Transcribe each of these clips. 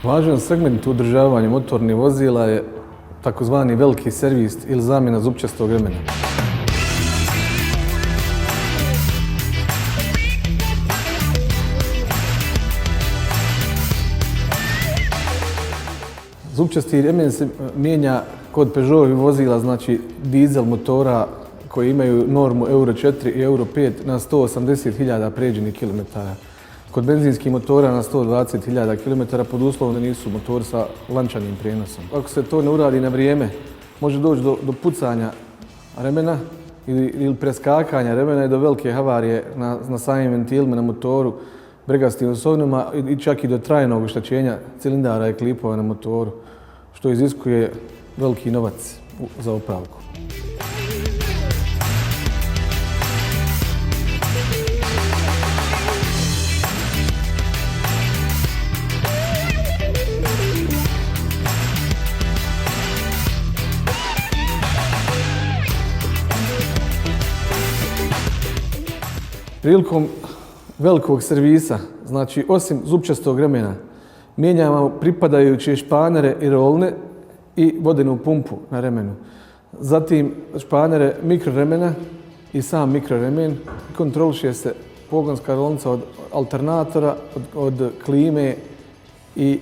Važan segment u održavanju motornih vozila je takozvani veliki servis ili zamjena zupčastog remena. Zupčasti remen se mijenja kod Peugeotovih vozila, znači dizel motora koji imaju normu Euro 4 i Euro 5 na 180.000 pređenih kilometara. Kod benzinskih motora na 120.000 km pod uslovom da nisu motori sa lančanim prijenosom. Ako se to ne uradi na vrijeme, može doći do pucanja remena ili preskakanja remena i do velike havarije na samim ventilima na motoru, bregastim osovnama i čak i do trajnog oštećenja cilindara i klipova na motoru, što iziskuje veliki novac za opravku. Prilikom velikog servisa, znači osim zupčastog remena, mijenjamo pripadajuće španere i rolne i vodenu pumpu na remenu. Zatim španere mikroremena i sam mikroremen. Kontroliše se pogonska rolnica od alternatora, od klime i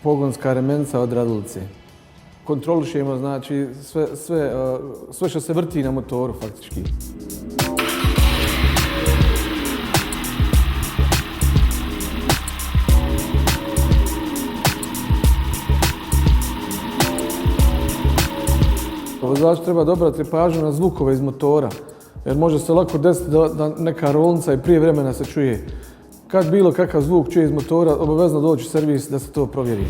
pogonska remenca od radilice. Kontrolišemo znači sve što se vrti na motoru faktički. Vozač treba dobrati pažnju na zvukove iz motora, jer može se lako desiti da neka rolnica i prije vremena se čuje. Kad bilo kakav zvuk čuje iz motora, obavezno doći u servis da se to provjeri.